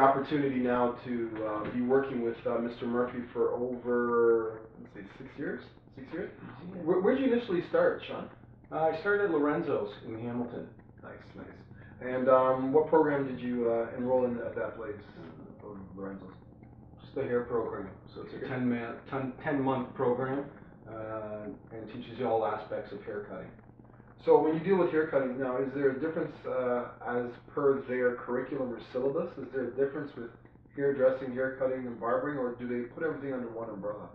opportunity now to be working with Mr. Murphy for over, let's say, 6 years? 6 years? Where'd you initially start, Sean? I started at Lorenzo's in Hamilton. Nice, nice. And what program did you enroll in at that place, Lorenzo's? Just the hair program. So it's a 10-month program and teaches you all aspects of hair cutting. So when you deal with hair cutting now, is there a difference as per their curriculum or syllabus? Is there a difference with hairdressing, hair cutting, and barbering, or do they put everything under one umbrella?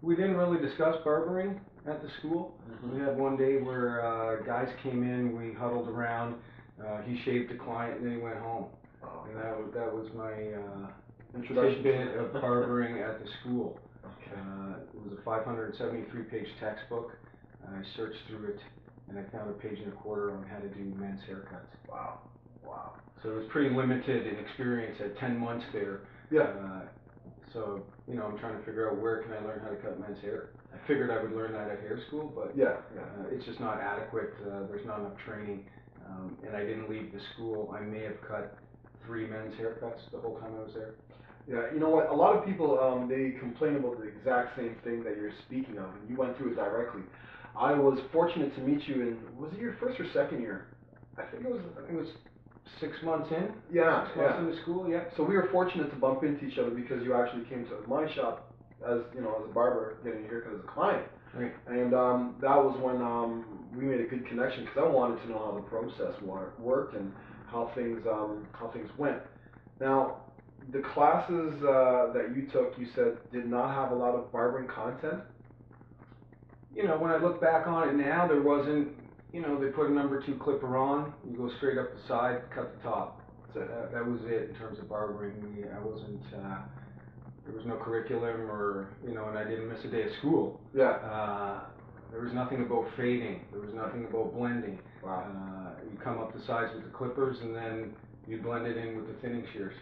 We didn't really discuss barbering at the school. Mm-hmm. We had one day where guys came in, we huddled around, he shaved a client, and then he went home. Oh, and that was my tidbit of barbering at the school. Okay. It was a 573-page textbook. I searched through it, and I found a page and a quarter on how to do men's haircuts. Wow. Wow. So it was pretty limited in experience at 10 months there. Yeah. So, you know, I'm trying to figure out where can I learn how to cut men's hair. I figured I would learn that at hair school, but it's just not adequate. There's not enough training, and I didn't leave the school. I may have cut 3 men's haircuts the whole time I was there. Yeah, you know what? A lot of people, they complain about the exact same thing that you're speaking of, and you went through it directly. I was fortunate to meet you in, was it your first or second year? I think it was 6 months in. Yeah, 6 months into school, yeah. So we were fortunate to bump into each other because you actually came to my shop as, you know, as a barber, getting a haircut as a client. Right. And that was when we made a good connection because I wanted to know how the process worked and how things went. Now, the classes that you took, you said, did not have a lot of barbering content? You know, when I look back on it now, there wasn't, you know, they put a number 2 clipper on, you go straight up the side, cut the top. So that was it in terms of barbering. I wasn't, there was no curriculum or, you know, and I didn't miss a day of school. Yeah. There was nothing about fading. There was nothing about blending. Wow. You come up the sides with the clippers and then you blend it in with the thinning shears.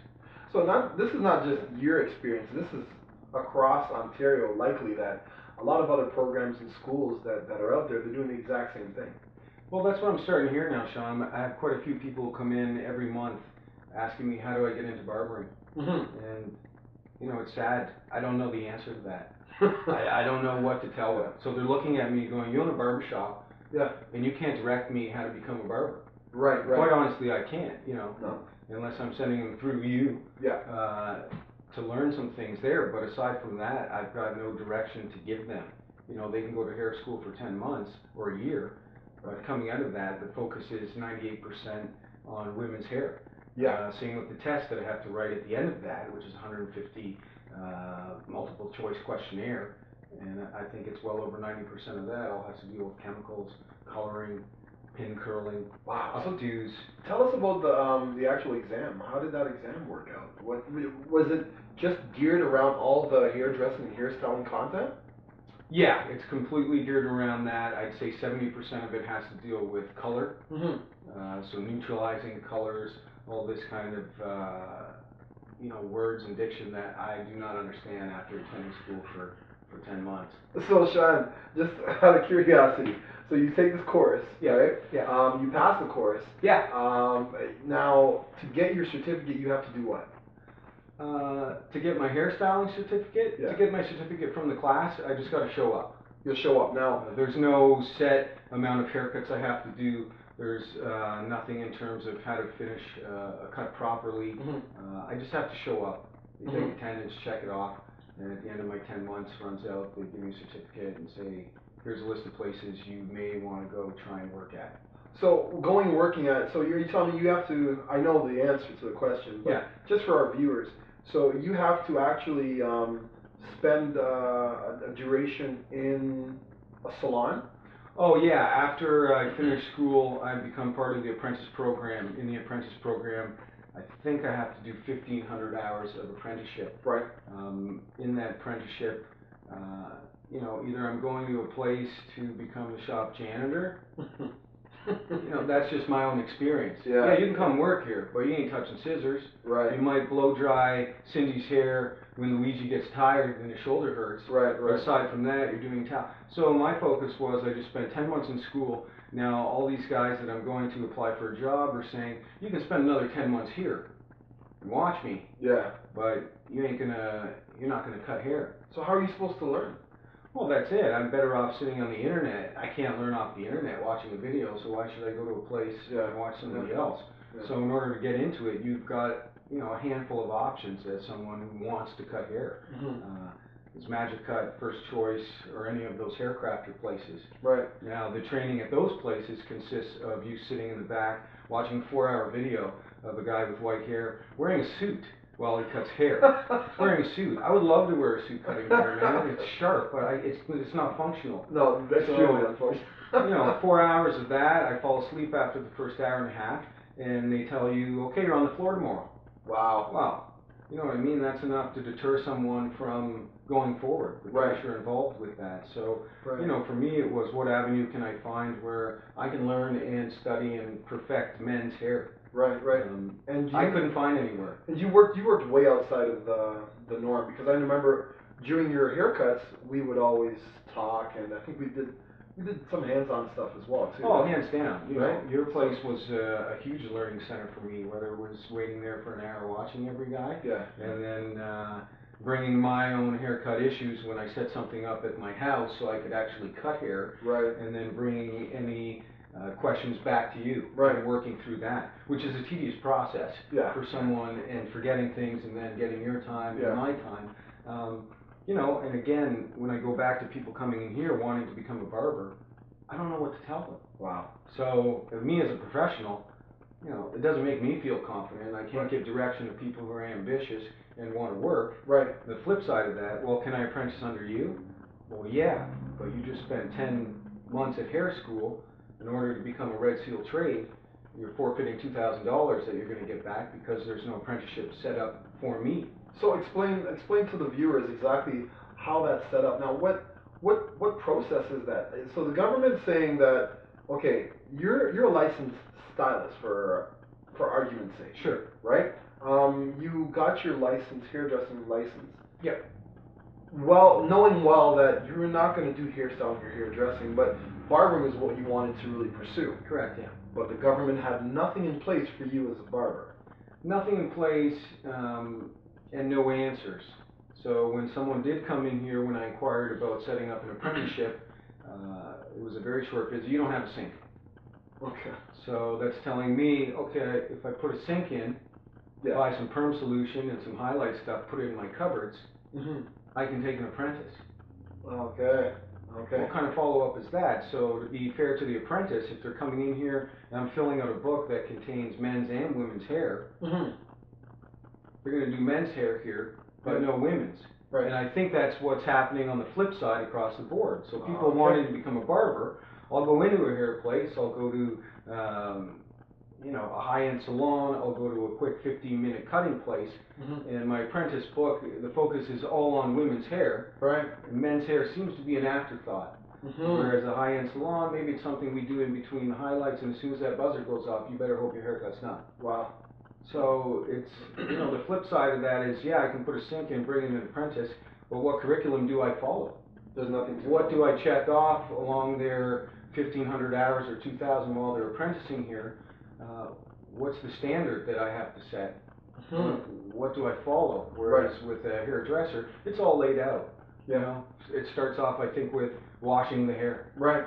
So this is not just your experience. This is across Ontario, likely that a lot of other programs and schools that are out there, they're doing the exact same thing. Well, that's what I'm starting to hear now, Sean. I have quite a few people come in every month asking me, how do I get into barbering? Mm-hmm. And, you know, it's sad. I don't know the answer to that. I don't know what to tell them. So they're looking at me going, you own a barber shop, and you can't direct me how to become a barber. Right. Quite honestly, I can't, you know, unless I'm sending them through you to learn some things there. But aside from that, I've got no direction to give them. You know, they can go to hair school for 10 months or a year, but coming out of that, the focus is 98% on women's hair. Yeah. Same with the test that I have to write at the end of that, which is 150 multiple choice questionnaire, and I think it's well over 90% of that all has to deal with chemicals, coloring, pin curling. Wow. So dues. Tell us about the actual exam. How did that exam work out? Was it just geared around all the hairdressing and hairstyling content? Yeah, it's completely geared around that. I'd say 70% of it has to deal with color. Mm-hmm. So neutralizing the colors, all this kind of you know, words and diction that I do not understand after attending school for 10 months. So Sean, just out of curiosity, so you take this course, right? Yeah. You pass the course. Yeah. Now, to get your certificate, you have to do what? To get my hairstyling certificate, to get my certificate from the class, I just got to show up. You'll show up. Now, there's no set amount of haircuts I have to do. There's nothing in terms of how to finish a cut properly. Mm-hmm. I just have to show up. They take attendance, check it off, and at the end of my 10 months runs out, they give me a certificate and say, here's a list of places you may want to go try and work at. So working at, so you're telling me you have to, I know the answer to the question, but just for our viewers, so you have to actually spend a duration in a salon? Oh yeah, after I finish school, I become part of the apprentice program. In the apprentice program, I think I have to do 1,500 hours of apprenticeship. Right. In that apprenticeship, you know, either I'm going to a place to become the shop janitor. You know, that's just my own experience. Yeah, you can come work here, but you ain't touching scissors. Right. You might blow dry Cindy's hair when Luigi gets tired and his shoulder hurts. Right. But aside from that, you're doing towel. So my focus was I just spent 10 months in school. Now all these guys that I'm going to apply for a job are saying, you can spend another 10 months here. and watch me, Yeah. but you're not gonna cut hair. So how are you supposed to learn? Well, that's it. I'm better off sitting on the internet. I can't learn off the internet watching a video, so why should I go to a place and watch somebody else? Yeah. So in order to get into it, you've got a handful of options as someone who wants to cut hair. There's Magic Cut, First Choice, or any of those hair crafter places. Right. Now, the training at those places consists of you sitting in the back watching a 4-hour video of a guy with white hair wearing a suit while he cuts hair. Wearing a suit. I would love to wear a suit cutting hair, man. It's sharp, but it's not functional. No, that's really unfortunate. 4 hours of that. I fall asleep after the first hour and a half, and they tell you, okay, you're on the floor tomorrow. Wow. Wow. You know what I mean? That's enough to deter someone from going forward. The pressure involved with that. So, for me, it was what avenue can I find where I can learn and study and perfect men's hair. Right. And I couldn't find anywhere. And you worked way outside of the norm, because I remember during your haircuts we would always talk, and I think we did some hands-on stuff as well too. Oh, hands down. Your place was a huge learning center for me. Whether it was waiting there for an hour watching every guy, and then bringing my own haircut issues when I set something up at my house so I could actually cut hair, and then bringing any questions back to you, and working through that, which is a tedious process for someone, and forgetting things and then getting your time and my time. And again, when I go back to people coming in here wanting to become a barber, I don't know what to tell them. Wow. So, me as a professional, it doesn't make me feel confident. I can't give direction to people who are ambitious and want to work. Right. The flip side of that, well, can I apprentice under you? Well, yeah, but you just spent 10 months at hair school in order to become a Red Seal trade. You're forfeiting $2,000 that you're going to get back because there's no apprenticeship set up for me. So explain to the viewers exactly how that's set up. Now, what process is that? So the government's saying that, okay, you're a licensed stylist for argument's sake. Sure. Right? You got your license, hairdressing license. Yep. Well, knowing well that you're not going to do hairstyling or hairdressing, but barbering is what you wanted to really pursue. Correct, yeah. But the government had nothing in place for you as a barber. Nothing in place, and no answers. So when someone did come in here, when I inquired about setting up an apprenticeship, it was a very short visit. You don't have a sink. Okay. So that's telling me, okay, if I put a sink in, buy some perm solution and some highlight stuff, put it in my cupboards, I can take an apprentice. Okay. What kind of follow-up is that? So to be fair to the apprentice, if they're coming in here and I'm filling out a book that contains men's and women's hair, they're going to do men's hair here, but no women's. Right. And I think that's what's happening on the flip side across the board. So people wanting to become a barber, I'll go into a hair place, I'll go to a high-end salon, I'll go to a quick 15-minute cutting place, and my apprentice book, the focus is all on women's hair. Right. And men's hair seems to be an afterthought. Whereas a high-end salon, maybe it's something we do in between the highlights, and as soon as that buzzer goes off, you better hope your haircut's done. Wow. So it's, the flip side of that is, I can put a sink in, bring in an apprentice, but what curriculum do I follow? There's nothing to What do I check off along their 1,500 hours or 2,000 while they're apprenticing here? What's the standard that I have to set? What do I follow? Whereas with a hairdresser, it's all laid out. It starts off, I think, with washing the hair. Right.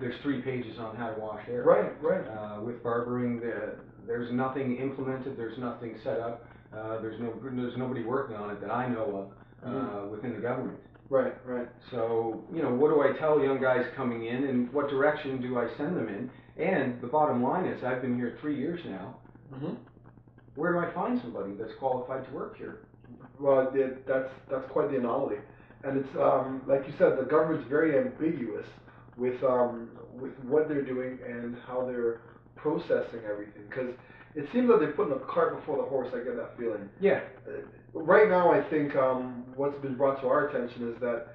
There's 3 pages on how to wash hair. Right. With barbering, there's nothing implemented. There's nothing set up. There's nobody working on it that I know of within the government. Right. So, what do I tell young guys coming in, and what direction do I send them in? And the bottom line is, I've been here 3 years now. Where do I find somebody that's qualified to work here? Well, that's quite the anomaly, and it's like you said, the government's very ambiguous with what they're doing and how they're processing everything. Because it seems like they're putting the cart before the horse. I get that feeling. Yeah. Right now, I think what's been brought to our attention is that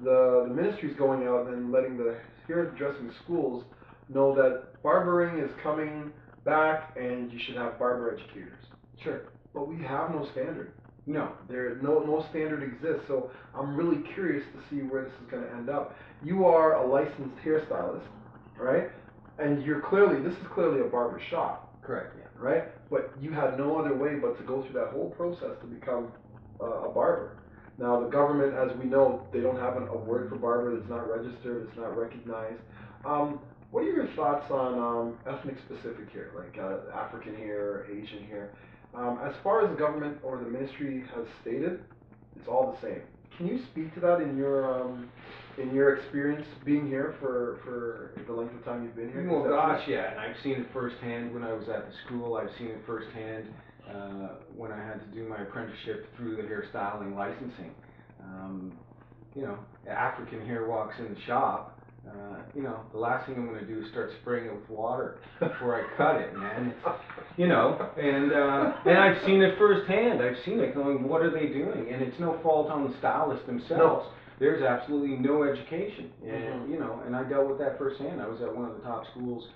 the ministry's going out and letting the hairdressing schools know that barbering is coming back and you should have barber educators. Sure. But we have no standard. No. No standard exists, so I'm really curious to see where this is going to end up. You are a licensed hairstylist, right? And this is clearly a barber shop. Correct, yeah. right? But you had no other way but to go through that whole process to become a barber. Now, the government, as we know, they don't have a word for barber. It's not registered. It's not recognized. What are your thoughts on ethnic specific here, like African here, Asian here? As far as the government or the ministry has stated, it's all the same. Can you speak to that in your experience being here for the length of time you've been here? Well, gosh, yeah, and I've seen it firsthand when I was at the school. I've seen it firsthand when I had to do my apprenticeship through the hairstyling licensing. You know, African hair walks in the shop. You know, the last thing I'm going to do is start spraying it with water before I cut it, man. It's, you know, and I've seen it firsthand. I've seen it going, what are they doing? And it's no fault on the stylists themselves. No. There's absolutely no education, and you know, and I dealt with that firsthand. I was at one of the top schools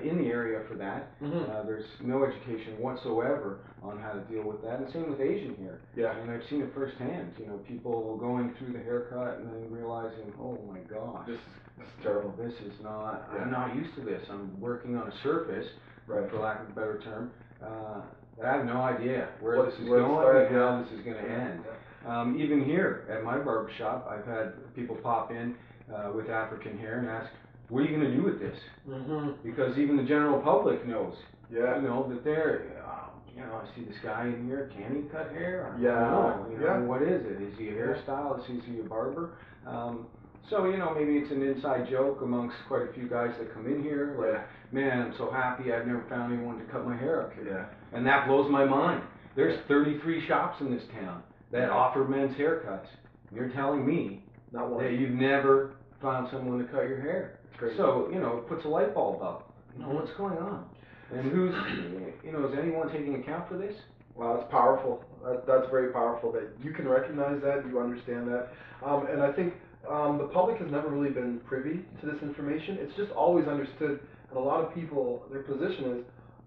in the area for that. There's no education whatsoever on how to deal with that, and same with Asian hair. Yeah. And I've seen it firsthand. You know, people going through the haircut and then realizing, oh my gosh, this is terrible. This is not. Yeah. I'm not used to this. I'm working on a surface, right, for lack of a better term. But I have no idea where this is going and how this is going to end. Even here at my barber shop, I've had people pop in with African hair and ask, what are you going to do with this? Because even the general public knows, you know, that they're, you know, I see this guy in here, can he cut hair? You know, what is it? Is he a hairstylist? Is he a barber? So, you know, maybe it's an inside joke amongst quite a few guys that come in here, like, man, I'm so happy I've never found anyone to cut my hair up here. And that blows my mind. There's 33 shops in this town that offer men's haircuts. You're telling me that you've never found someone to cut your hair. So, you know, it puts a light bulb up. You know, what's going on? And who's, you know, is anyone taking account for this? Well, that's powerful. That's very powerful that you can recognize that, you understand that. And I think the public has never really been privy to this information. It's just always understood, and a lot of people, their position is,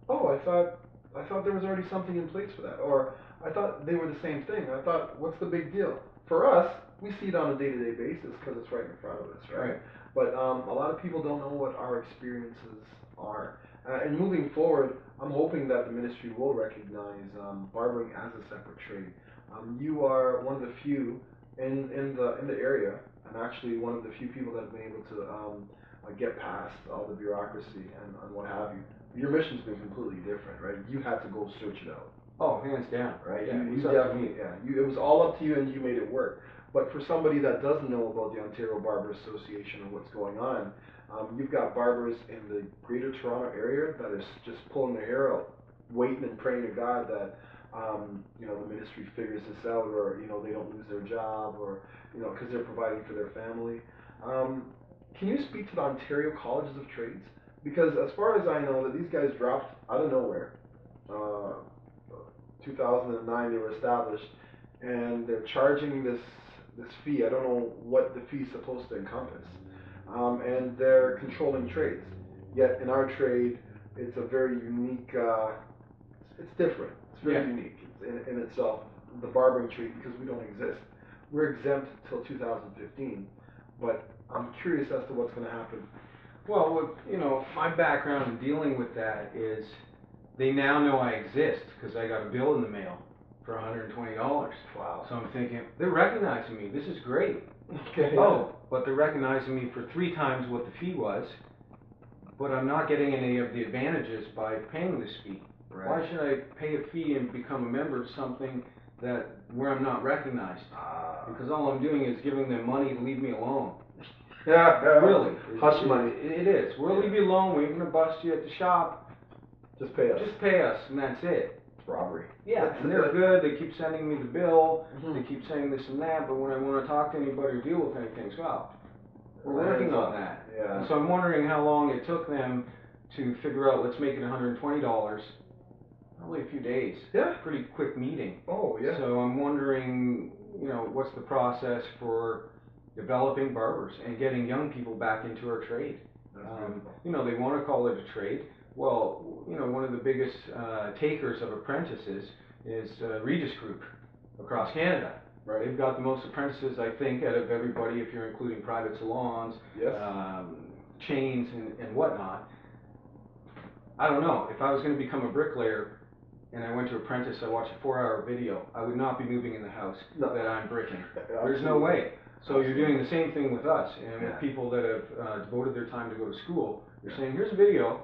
oh, I thought there was already something in place for that, or I thought they were the same thing. I thought, what's the big deal? For us, we see it on a day-to-day basis because it's right in front of us, right? But a lot of people don't know what our experiences are. And moving forward, I'm hoping that the ministry will recognize barbering as a separate trade. You are one of the few in the area, and actually one of the few people that have been able to get past all the bureaucracy and what have you. Your mission's been completely different, right? You had to go search it out. Oh, hands down. Right? Yeah, you definitely, it was all up to you and you made it work. But for somebody that doesn't know about the Ontario Barber Association and what's going on, you've got barbers in the Greater Toronto area that is just pulling their hair out, waiting and praying to God that you know, the ministry figures this out, or you know, they don't lose their job, or you know, because they're providing for their family. Can you speak to the Ontario Colleges of Trades? Because as far as I know, that these guys dropped out of nowhere. 2009 they were established, and they're charging this fee. I don't know what the fee is supposed to encompass, and they're controlling trades. Yet in our trade, it's a very unique. It's different. It's very unique in itself. The barbering trade, because we don't exist. We're exempt till 2015, but I'm curious as to what's going to happen. Well, you know, my background in dealing with that is they now know I exist because I got a bill in the mail for $120. Wow. So I'm thinking, they're recognizing me. This is great. Okay. Oh, but they're recognizing me for 3 times what the fee was, but I'm not getting any of the advantages by paying this fee. Right. Why should I pay a fee and become a member of something where I'm not recognized? Because all I'm doing is giving them money to leave me alone. Really. Hush money. It is. We'll leave you alone. We ain't gonna bust you at the shop. Just pay us. Just pay us, and that's it. It's robbery. Yeah, and they're good. They keep sending me the bill. They keep saying this and that, but when I want to talk to anybody or deal with anything, well, we're working on that. Yeah. And so I'm wondering how long it took them to figure out, let's make it $120. Probably a few days. Yeah. Pretty quick meeting. Oh, yeah. So I'm wondering, you know, what's the process for developing barbers and getting young people back into our trade? You know, they want to call it a trade. Well, you know, one of the biggest takers of apprentices is Regis Group across Canada. Right. They've got the most apprentices, I think, out of everybody, if you're including private salons, chains, and whatnot. I don't know, if I was gonna become a bricklayer and I went to apprentice, I watched a 4-hour video, I would not be moving in the house No. that I'm bricking. Absolutely. There's no way. So you're Absolutely. doing the same thing with us, and Yeah. with people that have devoted their time to go to school. You're saying, here's a video,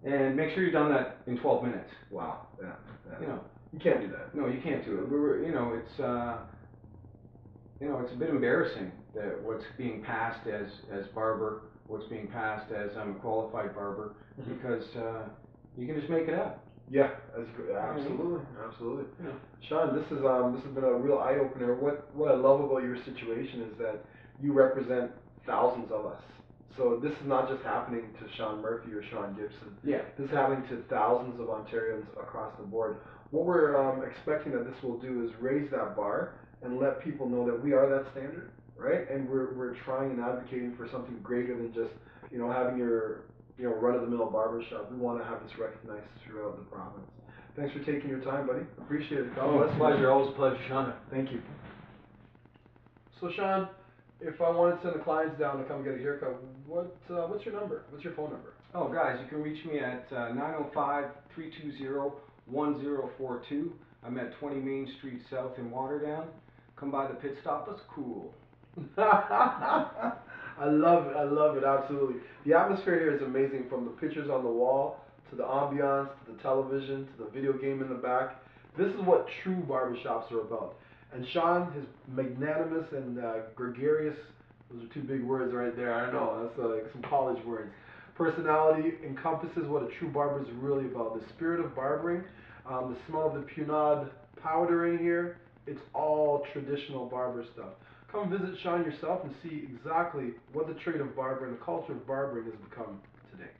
and make sure you've done that in 12 minutes. Wow. Yeah. Yeah. You know, You can't do that. no, you can't do it. You know, it's a bit embarrassing that what's being passed as barber, what's being passed as I'm a qualified barber, because you can just make it up. Yeah, absolutely, absolutely. Yeah. Sean, this has been a real eye opener. What I love about your situation is that you represent thousands of us. So this is not just happening to Sean Murphy or Sean Gibson. Yeah. This is happening to thousands of Ontarians across the board. What we're expecting that this will do is raise that bar and let people know that we are that standard, right? And we're trying and advocating for something greater than just having your run-of-the-mill barbershop. We want to have this recognized throughout the province. Thanks for taking your time, buddy. Appreciate it. God bless you. Pleasure, always a pleasure, Sean. Thank you. So, Sean, if I wanted to send the clients down to come get a haircut, what's your number? What's your phone number? Oh, guys, you can reach me at 905-320-1042. I'm at 20 Main Street South in Waterdown. Come by the pit stop, it's cool. I love it, absolutely. The atmosphere here is amazing, from the pictures on the wall, to the ambiance, to the television, to the video game in the back. This is what true barbershops are about. And Sean, his magnanimous and gregarious, those are two big words right there, I don't know, that's like some college words. Personality encompasses what a true barber is really about. The spirit of barbering, the smell of the punad powder in here, it's all traditional barber stuff. Come visit Sean yourself and see exactly what the trade of barber and the culture of barbering has become today.